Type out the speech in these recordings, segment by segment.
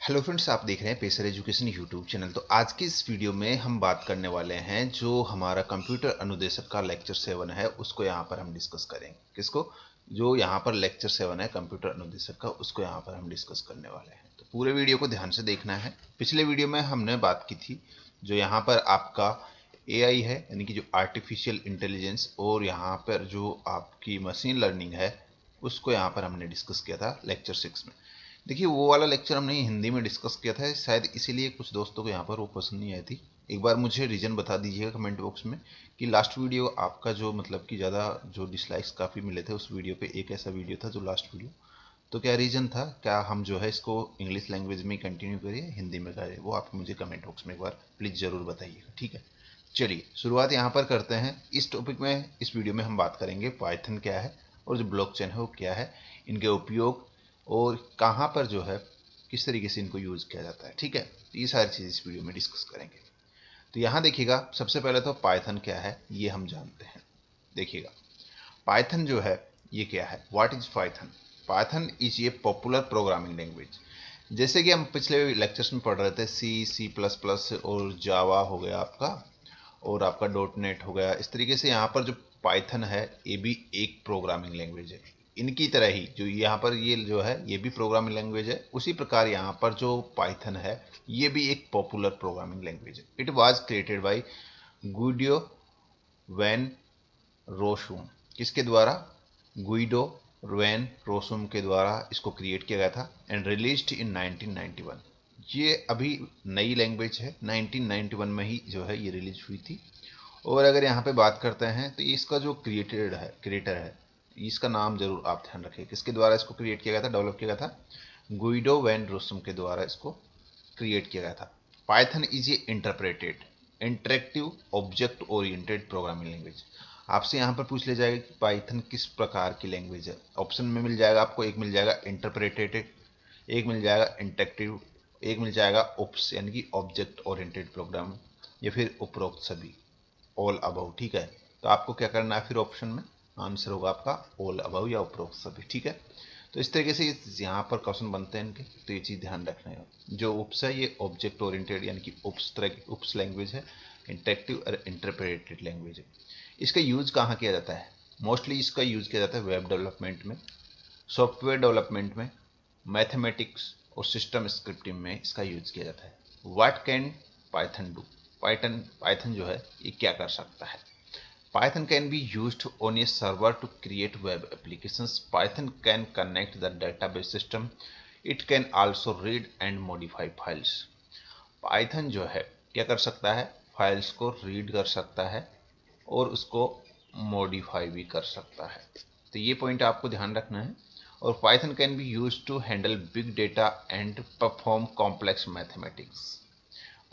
Hello friends, आप देख रहे हैं पेसर एजुकेशन यूट्यूब चैनल। तो आज की इस वीडियो में हम बात करने वाले हैं जो हमारा कंप्यूटर अनुदेशक का लेक्चर 7 है उसको यहाँ पर हम डिस्कस करेंगे। किसको? जो यहाँ पर लेक्चर 7 है कंप्यूटर अनुदेशक का, उसको यहाँ पर हम डिस्कस करने वाले हैं। तो पूरे वीडियो को ध्यान से देखना है। पिछले वीडियो में हमने बात की थी जो यहाँ पर आपका एआई है, यानी कि जो आर्टिफिशियल इंटेलिजेंस, और यहाँ पर जो आपकी मशीन लर्निंग है उसको यहाँ पर हमने डिस्कस किया था लेक्चर 6 में। देखिए, वो वाला लेक्चर हमने हिंदी में डिस्कस किया था, शायद इसीलिए कुछ दोस्तों को यहाँ पर वो पसंद नहीं आई थी। एक बार मुझे रीजन बता दीजिएगा कमेंट बॉक्स में कि लास्ट वीडियो आपका जो मतलब कि ज़्यादा जो डिसलाइक्स काफ़ी मिले थे उस वीडियो पे एक ऐसा वीडियो था जो लास्ट वीडियो, तो क्या रीज़न था? क्या हम जो है इसको इंग्लिश लैंग्वेज में कंटिन्यू करिए, हिंदी में करें? वो आप मुझे कमेंट बॉक्स में एक बार प्लीज़ ज़रूर बताइएगा, ठीक है। चलिए शुरुआत यहाँ पर करते हैं। इस टॉपिक में, इस वीडियो में हम बात करेंगे पाइथन क्या है और जो ब्लॉकचेन है वो क्या है, इनके उपयोग और कहाँ पर जो है किस तरीके से इनको यूज़ किया जाता है, ठीक है। तो ये सारी चीज़ इस वीडियो में डिस्कस करेंगे। तो यहाँ देखिएगा, सबसे पहले तो पाइथन क्या है ये हम जानते हैं। देखिएगा, पाइथन जो है ये क्या है, what is Python? Python is ये पॉपुलर प्रोग्रामिंग लैंग्वेज। जैसे कि हम पिछले लेक्चर्स में पढ़ रहे थे, सी प्लस प्लस और जावा हो गया आपका, और आपका डॉट नेट हो गया। इस तरीके से यहाँ पर जो पाइथन है ये भी एक प्रोग्रामिंग लैंग्वेज है। इनकी तरह ही जो यहाँ पर ये जो है ये भी प्रोग्रामिंग लैंग्वेज है, उसी प्रकार यहाँ पर जो पाइथन है ये भी एक पॉपुलर प्रोग्रामिंग लैंग्वेज है। It was created by Guido van Rossum. किसके द्वारा? गुइडो वैन रोसुम के द्वारा इसको क्रिएट किया गया था एंड रिलीज्ड इन 1991। ये अभी नई लैंग्वेज है, 1991 में ही जो है ये रिलीज हुई थी। और अगर यहाँ पे बात करते हैं तो इसका जो क्रिएटर है, इसका नाम जरूर आप ध्यान रखें। किसके द्वारा इसको क्रिएट किया गया था, डेवलप किया गया था? गुइडो वैन रोसम के द्वारा इसको क्रिएट किया गया था। Python is a interpreted interactive object oriented programming language. आपसे यहाँ पर पूछ लिया जाएगा कि पाइथन किस प्रकार की लैंग्वेज है। ऑप्शन में मिल जाएगा आपको, एक मिल जाएगा इंटरप्रेटेड, एक मिल जाएगा इंटरेक्टिव, एक मिल जाएगा ओप्स यानी कि ऑब्जेक्ट ओरिएंटेड प्रोग्राम, या फिर उपरोक्त सभी, ऑल अबव, ठीक है। तो आपको क्या करना है फिर ऑप्शन में? आंसर होगा आपका ऑल अबव या उपरोक्त सभी, ठीक है। तो इस तरीके से यहाँ पर क्वेश्चन बनते हैं इनके, तो ये चीज़ ध्यान रखना है। जो उप्स है ये ऑब्जेक्ट ओरिएंटेड यानी कि उप्स तरह की उप्स लैंग्वेज है, इंटरेक्टिव और इंटरप्रेटेड लैंग्वेज है। इसका यूज कहाँ किया जाता है? मोस्टली इसका यूज किया जाता है वेब डेवलपमेंट में, सॉफ्टवेयर डेवलपमेंट में, मैथमेटिक्स और सिस्टम स्क्रिप्टिंग में इसका यूज किया जाता है। What can Python do? Python जो है ये क्या कर सकता है? Python can be used on a server to create web applications. Python can connect the database system. It can also read and modify files. Python जो है क्या कर सकता है? फाइल्स को रीड कर सकता है और उसको मॉडिफाई भी कर सकता है। तो ये पॉइंट आपको ध्यान रखना है। और Python can be used to handle big data and perform complex mathematics.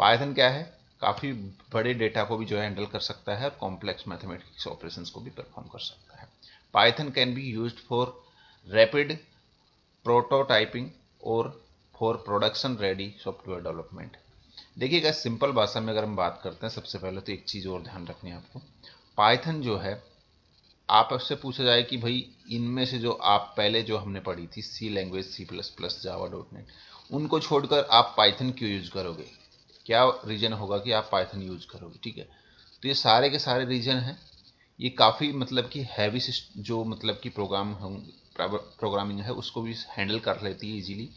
Python क्या है? काफ़ी बड़े डेटा को भी जो है हैंडल कर सकता है और कॉम्प्लेक्स मैथमेटिक्स ऑपरेशंस को भी परफॉर्म कर सकता है। Python can be used for rapid prototyping और for production ready software development. देखिएगा, सिंपल भाषा में अगर हम बात करते हैं, सबसे पहले तो एक चीज़ और ध्यान रखनी है आपको। पाइथन जो है, आपसे पूछा जाए कि भाई इनमें से जो आप पहले जो हमने पढ़ी थी सी लैंग्वेज, सी प्लस प्लस, जावा, डॉट नेट, उनको छोड़कर आप पाइथन क्यों यूज करोगे? क्या रीजन होगा कि आप पाइथन यूज करोगे? ठीक है, तो ये सारे के सारे रीजन हैं। ये काफ़ी मतलब कि हैवी जो मतलब कि प्रोग्रामिंग है उसको भी हैंडल कर लेती है इजीली।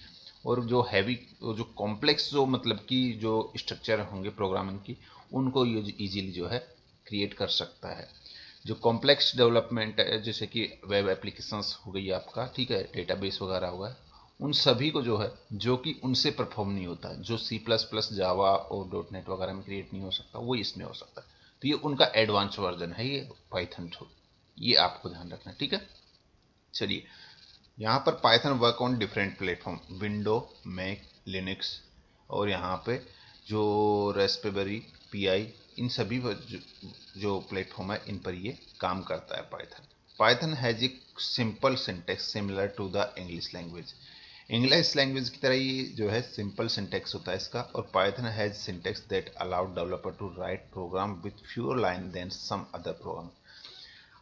और जो हैवी, जो कॉम्प्लेक्स जो मतलब कि जो स्ट्रक्चर होंगे प्रोग्रामिंग की, उनको ये इजीली जो है क्रिएट कर सकता है। जो कॉम्प्लेक्स डेवलपमेंट है, जैसे कि वेब एप्लीकेशंस हो गई आपका, ठीक है, डेटाबेस वगैरह होगा, उन सभी को जो है, जो कि उनसे परफॉर्म नहीं होता, जो सी प्लस प्लस, जावा और डॉट नेट वगैरह में क्रिएट नहीं हो सकता, वो इसमें हो सकता है। तो ये उनका एडवांस वर्जन है ये पाइथन 2। ये आपको ध्यान रखना है, ठीक है। चलिए, यहाँ पर Python work on different platform, window, Mac, Linux, और यहाँ पे जो रेस्पबेरी पीआई, इन सभी जो प्लेटफॉर्म है इन पर ये काम करता है Python. Python has a simple syntax similar to the English language. English language की तरह ये जो है सिंपल सिंटेक्स होता है इसका। और Python has syntax that allow developer to write program with fewer line than some other program.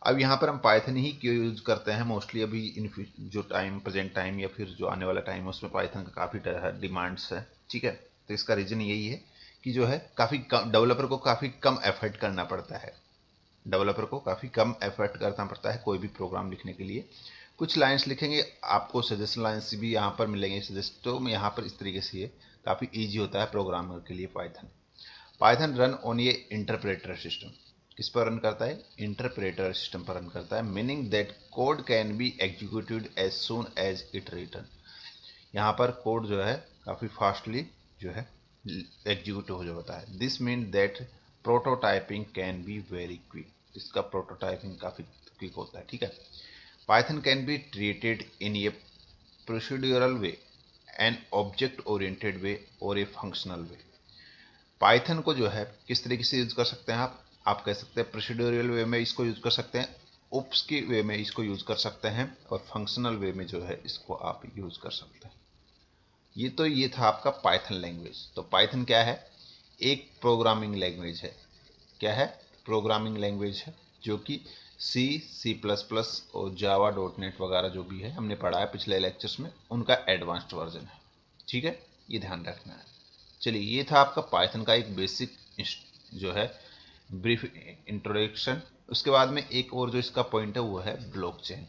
अब यहाँ पर हम पाइथन ही क्यों यूज करते हैं मोस्टली, अभी इन जो टाइम प्रेजेंट टाइम या फिर जो आने वाला टाइम है उसमें पाइथन का काफ़ी डिमांड्स है, ठीक है। तो इसका रीज़न यही है कि जो है काफ़ी कम डेवलपर को काफ़ी कम एफर्ट करना पड़ता है, डेवलपर को काफ़ी कम एफर्ट करना पड़ता है कोई भी प्रोग्राम लिखने के लिए। कुछ लाइंस लिखेंगे, आपको सजेशन लाइंस भी यहाँ पर मिलेंगे, सजेस्टो में यहाँ पर इस तरीके से ये काफ़ी ईजी होता है प्रोग्रामर के लिए। पाइथन रन ऑन ये इंटरप्रेटर सिस्टम, किस पर रन करता है, इंटरप्रेटर सिस्टम पर रन करता है, meaning that code can be executed as soon as it return. यहाँ पर कोड जो है काफ़ी फास्टली जो है एग्जीक्यूट हो जाता है। This mean that prototyping can be very quick, इसका प्रोटोटाइपिंग काफ़ी क्विक होता है, ठीक है। Python can be treated in a procedural way, an object oriented way और ए फंक्शनल वे। पाइथन को जो है किस तरीके से यूज कर सकते हैं आप कह सकते हैं प्रोसीड्यूरल वे में इसको यूज कर सकते हैं, ओप्स के वे में इसको यूज कर सकते हैं, और फंक्शनल वे में जो है इसको आप यूज कर सकते हैं। ये था आपका पाइथन लैंग्वेज। तो पाइथन क्या है, एक प्रोग्रामिंग लैंग्वेज है। क्या है, प्रोग्रामिंग लैंग्वेज है, जो कि C++ और जावा .NET वगैरह जो भी है हमने पढ़ा है पिछले लेक्चर्स में, उनका एडवांस्ड वर्जन है, ठीक है, ये ध्यान रखना है। चलिए, ये था आपका पाइथन का एक बेसिक जो है ब्रीफ इंट्रोडक्शन। उसके बाद में एक और जो इसका पॉइंट है वो है ब्लॉकचेन।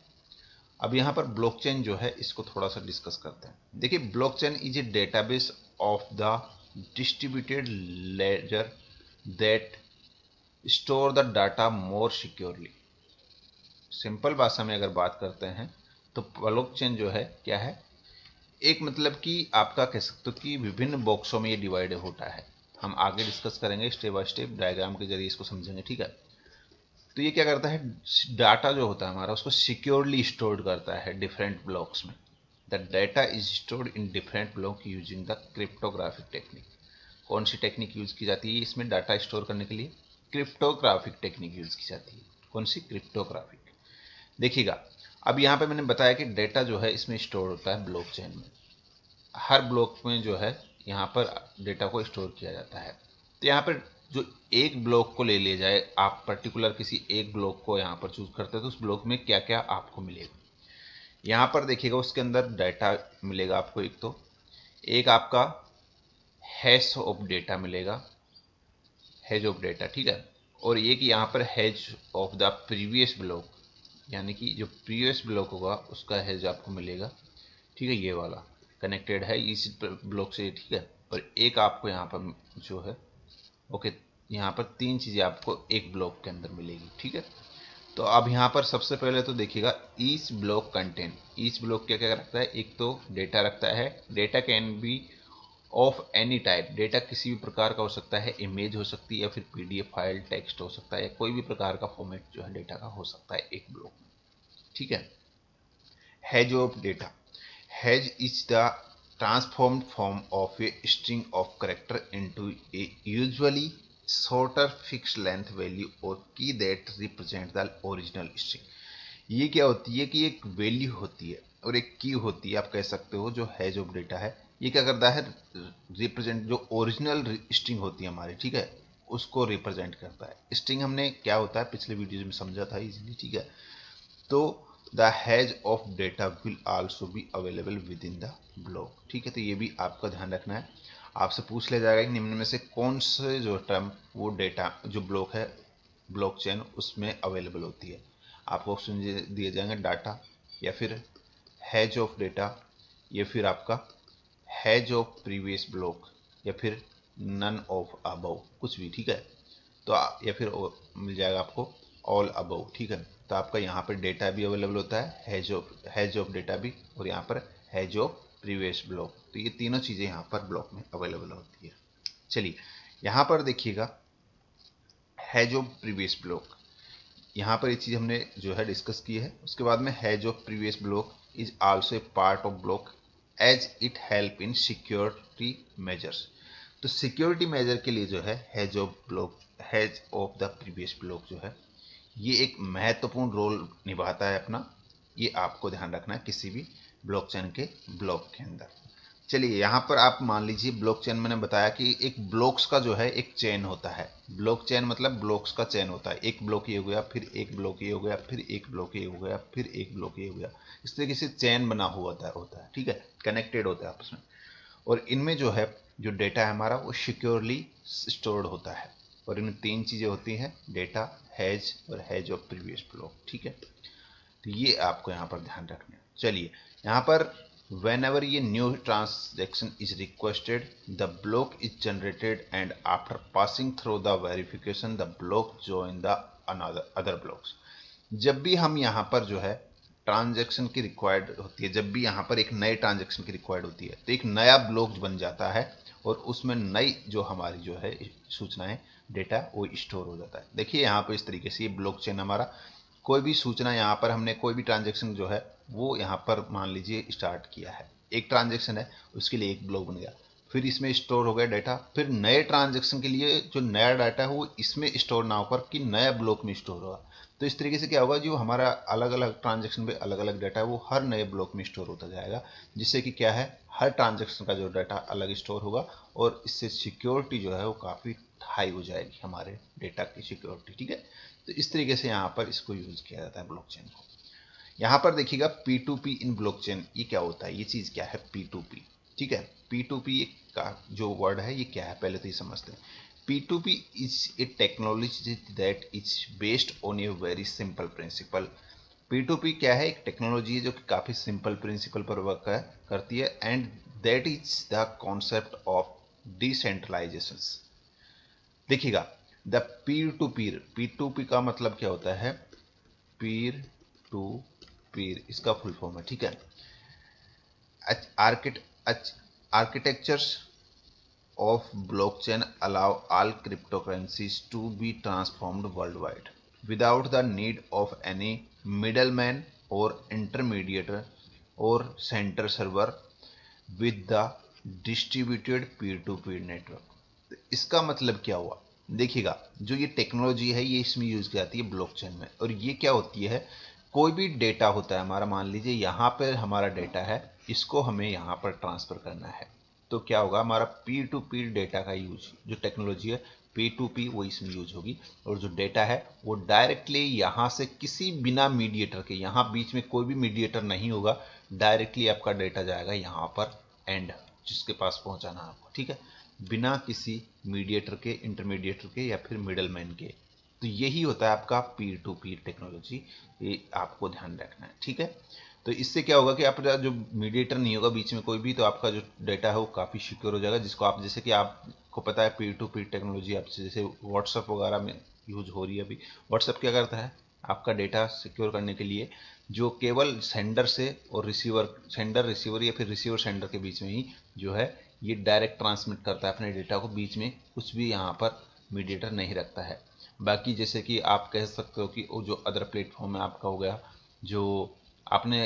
अब यहाँ पर ब्लॉकचेन जो है इसको थोड़ा सा डिस्कस करते हैं। देखिए, blockchain is a database of the distributed laser that store the data more securely. Simple भाषा में अगर बात करते हैं तो ब्लॉकचेन जो है क्या है, एक मतलब कि आपका कह सकते हो कि विभिन्न बॉक्सों में ये डिवाइड होता है। हम आगे डिस्कस करेंगे, स्टेप बाय स्टेप डायग्राम के जरिए इसको समझेंगे, ठीक है। तो ये क्या करता है, डाटा जो होता है हमारा उसको सिक्योरली स्टोर करता है डिफरेंट ब्लॉक्स में। The data is stored in different block using the cryptographic technique. कौन सी टेक्निक यूज की जाती है इसमें डाटा स्टोर करने के लिए, क्रिप्टोग्राफिक टेक्निक यूज की जाती है। कौन सी, क्रिप्टोग्राफिक। देखिएगा, अब यहाँ पे मैंने बताया कि डेटा जो है इसमें स्टोर होता है ब्लॉकचेन में। हर ब्लॉक में जो है यहाँ पर डेटा को स्टोर किया जाता है। तो यहाँ पर जो एक ब्लॉक को ले लिया जाए, आप पर्टिकुलर किसी एक ब्लॉक को यहाँ पर चूज करते हैं तो उस ब्लॉक में क्या क्या आपको मिलेगा, यहाँ पर देखिएगा उसके अंदर डाटा मिलेगा आपको। एक आपका हैश ऑफ डेटा मिलेगा, हैज ऑफ डेटा, ठीक है। और एक यहाँ पर has of the previous block, यानी कि जो प्रीवियस ब्लॉक होगा उसका हैज आपको मिलेगा, ठीक है, ये वाला कनेक्टेड है इस ब्लॉक से, ठीक है। और एक आपको यहाँ पर जो है ओके, यहाँ पर तीन चीज़ें आपको एक ब्लॉक के अंदर मिलेगी, ठीक है। तो अब यहाँ पर सबसे पहले तो देखिएगा each block content. Each block क्या क्या रखता है, एक तो डेटा रखता है, data can be of any type, data किसी भी प्रकार का हो सकता है, इमेज हो सकती है या फिर PDF फाइल, टेक्स्ट हो सकता है, या कोई भी प्रकार का फॉर्मेट जो है डेटा का हो सकता है एक ब्लॉक में, ठीक है। Hash of data, has is the transformed form of a string of character into a usually shorter fixed length value or key that represent the original string। ये क्या होती है कि एक वैल्यू होती है और एक की होती है, आप कह सकते हो, जो हैज ऑफ डेटा है। ये क्या करता है, रिप्रेजेंट जो ओरिजिनल स्ट्रिंग होती है हमारी, ठीक है, उसको रिप्रेजेंट करता है। स्ट्रिंग हमने क्या होता है पिछले वीडियो में समझा था इजीली, ठीक है। तो the has of data will also be available with in the block, ठीक है। तो ये भी आपका ध्यान रखना है, आपसे पूछ लिया जाएगा कि निम्न में से कौन से जो टर्म वो डेटा जो ब्लॉक है ब्लॉकचेन उसमें अवेलेबल होती है। आपको ऑप्शन दिए जाएंगे डाटा, या फिर हैज ऑफ डेटा, या फिर आपका हैज ऑफ प्रीवियस ब्लॉक, या फिर नन ऑफ अबव, कुछ भी, ठीक है। तो या फिर मिल जाएगा आपको ऑल अबव, ठीक है। तो आपका यहाँ पर डेटा भी अवेलेबल होता है, हैज ऑफ डेटा भी, और यहाँ पर हैज ऑफ प्रीवियस ब्लॉक। तो ये तीनों चीज़ें यहाँ पर ब्लॉक में अवेलेबल होती है। चलिए, यहाँ पर देखिएगा हैज ऑफ प्रीवियस ब्लॉक, यहाँ पर ये चीज़ हमने जो है डिस्कस की है। उसके बाद में hash of previous block is also a part of block as it help in security measures. तो सिक्योरिटी मेजर के लिए जो है hash of the previous block जो है ये एक महत्वपूर्ण रोल निभाता है अपना। ये आपको ध्यान रखना है किसी भी ब्लॉकचेन के ब्लॉक के अंदर। चलिए यहाँ पर आप मान लीजिए ब्लॉकचेन, मैंने बताया कि एक ब्लॉक्स का जो है एक चेन होता है। ब्लॉकचेन मतलब ब्लॉक्स का चेन होता है। एक ब्लॉक ये हो गया, फिर एक ब्लॉक ये हो गया, फिर एक ब्लॉक ये हो गया, फिर एक ब्लॉक ये हो गया। इस तरीके से चेन बना हुआ होता है, ठीक है, कनेक्टेड होता है आपस में। और इनमें जो है जो डेटा है हमारा वो सिक्योरली स्टोर्ड होता है। और इनमें तीन चीजें होती हैं, डेटा, हैज और हैज ऑफ प्रीवियस ब्लॉक, ठीक है। तो ये आपको यहाँ पर ध्यान रखना है। चलिए यहाँ पर whenever a new transaction is requested, the block is generated and after passing through the verification the block join the other blocks। जब भी हम यहाँ पर जो है ट्रांजैक्शन की रिक्वायर्ड होती है, जब भी यहाँ पर एक नए ट्रांजैक्शन की रिक्वायर्ड होती है तो एक नया ब्लॉक बन जाता है और उसमें नई जो हमारी जो है सूचनाएं, डेटा वो स्टोर हो जाता है। देखिए यहाँ पर इस तरीके से ये ब्लॉकचेन हमारा, कोई भी सूचना यहाँ पर हमने कोई भी ट्रांजैक्शन जो है वो यहाँ पर मान लीजिए स्टार्ट किया है, एक ट्रांजैक्शन है उसके लिए एक ब्लॉक बन गया, फिर इसमें स्टोर हो गया डाटा, फिर नए ट्रांजैक्शन के लिए जो नया डाटा है वो इसमें स्टोर ना होकर कि नया ब्लॉक में स्टोर होगा। तो इस तरीके से क्या होगा, जो हमारा अलग अलग ट्रांजैक्शन पे अलग अलग डाटा है वो हर नए ब्लॉक में स्टोर होता जाएगा, जिससे कि क्या है हर ट्रांजैक्शन का जो डाटा अलग स्टोर होगा और इससे सिक्योरिटी जो है वो काफ़ी हाई हो जाएगी, हमारे डेटा की सिक्योरिटी, ठीक है। तो इस तरीके से यहाँ पर इसको यूज किया जाता है ब्लॉकचेन को। यहाँ पर देखिएगा P2P इन ब्लॉकचेन, ये क्या होता है, ये चीज क्या है P2P, ठीक है। P2P का जो वर्ड है ये क्या है पहले तो ये समझते हैं। P2P is a technology that is based on a very simple principal. P2P क्या है, एक टेक्नोलॉजी है जो कि काफी सिंपल प्रिंसिपल पर वर्क करती है, and that is the concept of decentralisation. देखिएगा the peer to peer, P2P का मतलब क्या होता है, पीर टू पीर, इसका फुल फॉर्म है, ठीक है। Architectures of blockchain allow all cryptocurrencies to be transformed world wide without the need of any middleman और इंटरमीडिएटर और centre server with the distributed peer to peer network. इसका मतलब क्या हुआ, देखिएगा जो ये टेक्नोलॉजी है ये इसमें यूज की जाती है ब्लॉकचेन में, और ये क्या होती है, कोई भी डेटा होता है हमारा, मान लीजिए यहाँ पर हमारा डेटा है, इसको हमें यहाँ पर ट्रांसफर करना है, तो क्या होगा, हमारा पीर टू पीर डेटा का यूज, जो टेक्नोलॉजी है P2P वो इसमें यूज होगी, और जो डेटा है वो डायरेक्टली यहाँ से किसी बिना मीडिएटर के, यहाँ बीच में कोई भी मीडिएटर नहीं होगा, डायरेक्टली आपका डेटा जाएगा यहाँ पर एंड जिसके पास पहुंचाना है आपको, ठीक है, बिना किसी मीडिएटर के, इंटरमीडिएटर के या फिर मिडलमैन के। तो यही होता है आपका पीर टू पीर टेक्नोलॉजी, ये आपको ध्यान रखना है, ठीक है। तो इससे क्या होगा कि आपका जो मीडिएटर नहीं होगा बीच में कोई भी, तो आपका जो डेटा है वो काफ़ी सिक्योर हो जाएगा, जिसको आप, जैसे कि आपको पता है पीर टू पीर टेक्नोलॉजी आपसे जैसे व्हाट्सअप वगैरह में यूज हो रही है अभी। व्हाट्सअप क्या करता है, आपका डेटा सिक्योर करने के लिए जो केवल सेंडर से और रिसीवर, सेंडर रिसीवर या फिर रिसीवर सेंडर के बीच में ही जो है ये डायरेक्ट ट्रांसमिट करता है अपने डेटा को, बीच में कुछ भी यहाँ पर मीडिएटर नहीं रखता है। बाकी जैसे कि आप कह सकते हो कि वो जो अदर प्लेटफॉर्म है आपका हो गया, जो आपने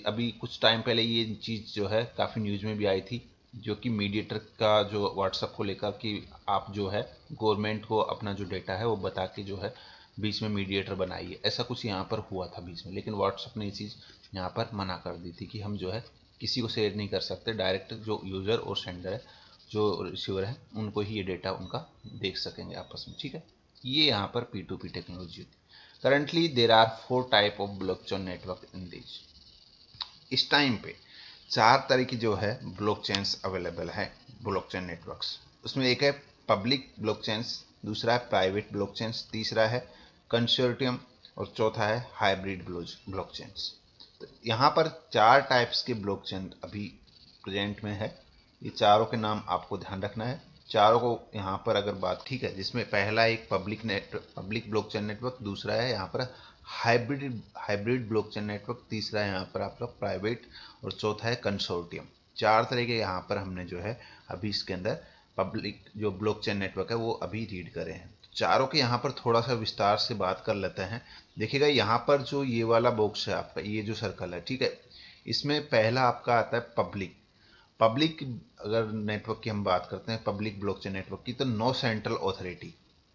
अभी कुछ टाइम पहले ये चीज़ जो है काफ़ी न्यूज़ में भी आई थी, जो कि मीडिएटर का जो व्हाट्सएप को लेकर कि आप जो है गवर्नमेंट को अपना जो डेटा है वो बता के जो है बीच में मीडिएटर बनाइए, ऐसा कुछ यहाँ पर हुआ था बीच में, लेकिन व्हाट्सएप ने ये चीज़ यहाँ पर मना कर दी थी कि हम जो है किसी को शेयर नहीं कर सकते, डायरेक्ट जो यूज़र और सेंडर है, जो रिसीवर है, उनको ही ये डेटा उनका देख सकेंगे आपस में, ठीक है। ये यहाँ पर P2P टेक्नोलॉजी होती है। Currently there are 4 type of blockchain network in this. इस टाइम पे 4 तरह की जो है ब्लॉकचेन्स अवेलेबल है, ब्लॉकचेन नेटवर्क्स। उसमें एक है पब्लिक ब्लॉकचेन्स, दूसरा है प्राइवेट ब्लॉकचेन्स, तीसरा है कंसोर्टियम और चौथा है हाइब्रिड ब्लॉकचेन्स। तो यहाँ पर 4 टाइप्स के ब्लॉकचेन अभी प्रेजेंट में है, ये चारों के नाम आपको ध्यान रखना है, चारों को यहाँ पर अगर बात, ठीक है, जिसमें पहला एक पब्लिक ब्लॉकचेन नेटवर्क, दूसरा है यहाँ पर हाइब्रिड ब्लॉकचेन नेटवर्क, तीसरा है यहाँ पर आपका प्राइवेट और चौथा है कंसोर्टियम। 4 तरह के यहाँ पर हमने जो है अभी इसके अंदर पब्लिक जो ब्लॉकचेन नेटवर्क है वो अभी रीड करे हैं। चारों के यहाँ पर थोड़ा सा विस्तार से बात कर लेते हैं। देखिएगा यहाँ पर जो ये वाला बॉक्स है आपका, ये जो सर्कल है, ठीक है, इसमें पहला आपका आता है पब्लिक अगर नेटवर्क की हम बात करते हैं, पब्लिक ब्लॉकचेन नेटवर्क की, तो नो सेंट्रल ऑथोरिटी,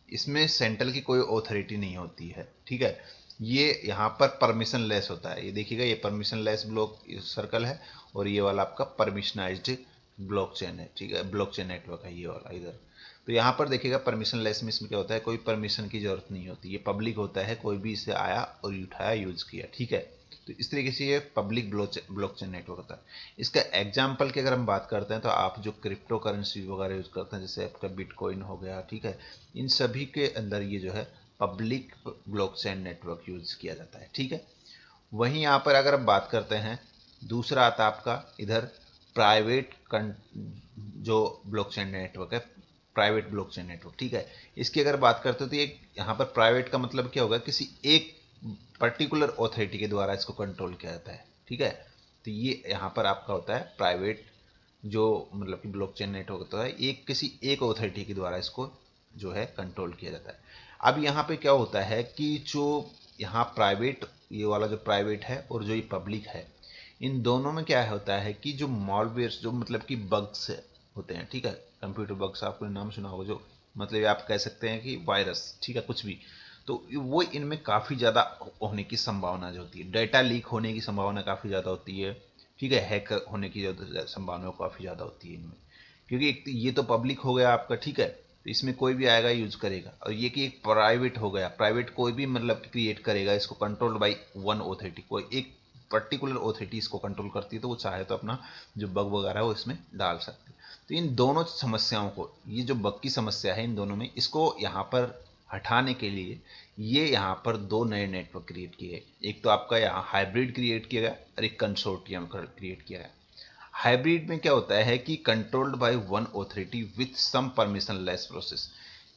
इसमें सेंट्रल की कोई ऑथोरिटी नहीं होती है, ठीक है। ये यहाँ पर परमिशन लेस होता है, ये देखिएगा ये परमिशन लेस ब्लॉक सर्कल है और ये वाला आपका परमिशनाइज्ड ब्लॉकचेन है, ठीक है, ब्लॉकचेन नेटवर्क है ये वाला इधर। तो यहाँ पर देखिएगा परमिशन लेस में इसमें क्या होता है, कोई परमिशन की जरूरत नहीं होती, ये पब्लिक होता है, कोई भी इसे आया और उठाया यूज किया, ठीक है। तो इस तरीके से ये पब्लिक ब्लॉकचेन नेटवर्क होता है। इसका एग्जाम्पल की अगर हम बात करते हैं तो आप जो क्रिप्टो करेंसी वगैरह यूज करते हैं, जैसे आपका बिटकॉइन हो गया, ठीक है, इन सभी के अंदर ये जो है पब्लिक ब्लॉकचेन नेटवर्क यूज किया जाता है, ठीक है। वहीं यहाँ पर अगर हम बात करते हैं, दूसरा आता है आपका इधर प्राइवेट जो ब्लॉकचेन नेटवर्क है, प्राइवेट ब्लॉकचेन नेटवर्क, ठीक है। इसकी अगर बात करते हो तो ये यहाँ पर प्राइवेट का मतलब क्या होगा, किसी एक पर्टिकुलर ऑथोरिटी के द्वारा इसको कंट्रोल किया जाता है, ठीक है। तो ये यहाँ पर आपका होता है प्राइवेट जो मतलब कि ब्लॉकचेन नेटवर्क होता है, एक किसी एक ऑथोरिटी के द्वारा इसको जो है कंट्रोल किया जाता है। अब यहाँ पे क्या होता है कि जो यहाँ प्राइवेट, ये वाला जो प्राइवेट है और जो ये पब्लिक है, इन दोनों में क्या होता है कि जो मॉलवेयर जो मतलब कि बग्स होते हैं, ठीक है, कंप्यूटर बग्स आपको नाम सुना होगा, जो मतलब आप कह सकते हैं कि वायरस, ठीक है, कुछ भी, तो वो इनमें काफ़ी ज़्यादा होने की संभावना जो होती है, डेटा लीक होने की संभावना काफ़ी ज़्यादा होती है, ठीक है, हैक होने की संभावना काफ़ी ज़्यादा होती है इनमें, क्योंकि एक ये तो पब्लिक हो गया आपका, ठीक है, तो इसमें कोई भी आएगा यूज करेगा, और ये कि एक प्राइवेट हो गया, प्राइवेट कोई भी मतलब क्रिएट करेगा, इसको कंट्रोल्ड बाई वन ऑथोरिटी, कोई एक पर्टिकुलर ऑथोरिटी इसको कंट्रोल करती है, तो वो चाहे तो अपना जो बग वगैरह है वो इसमें डाल सकते हैं। तो इन दोनों समस्याओं को, ये जो बग की समस्या है इन दोनों में, इसको यहाँ पर हटाने के लिए ये यहाँ पर दो नए नेटवर्क क्रिएट किए गए। एक तो आपका यहाँ हाइब्रिड क्रिएट किया गया और एक कंसोर्टियम क्रिएट किया गया। हाइब्रिड में क्या होता है कि controlled by one authority with some permission less process.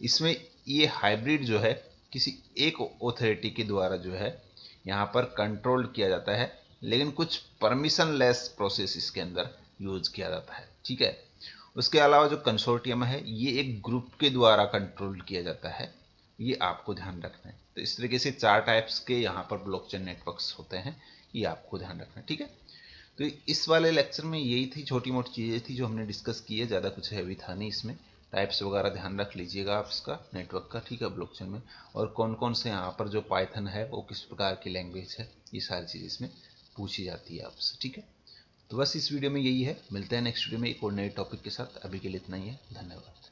इसमें ये हाइब्रिड जो है किसी एक ऑथोरिटी के द्वारा जो है यहाँ पर कंट्रोल किया जाता है, लेकिन कुछ परमिशन लेस प्रोसेस इसके अंदर यूज किया जाता है, ठीक है। उसके अलावा जो कंसोर्टियम है ये एक ग्रुप के द्वारा कंट्रोल किया जाता है, ये आपको ध्यान रखना है। तो इस तरीके से चार टाइप्स के यहाँ पर ब्लॉकचेन नेटवर्क्स होते हैं, ये आपको ध्यान रखना है, ठीक है। तो इस वाले लेक्चर में यही थी, छोटी मोटी चीज़ें थी जो हमने डिस्कस की है, ज़्यादा कुछ हैवी था नहीं इसमें। टाइप्स वगैरह ध्यान रख लीजिएगा आप इसका नेटवर्क का, ठीक है, ब्लॉकचेन में, और कौन कौन से यहाँ पर जो पाइथन है वो किस प्रकार की लैंग्वेज है, ये सारी चीज़ इसमें पूछी जाती है आपसे, ठीक है। तो बस इस वीडियो में यही है, मिलते हैं नेक्स्ट वीडियो में एक और नए टॉपिक के साथ। अभी के लिए इतना ही है, धन्यवाद।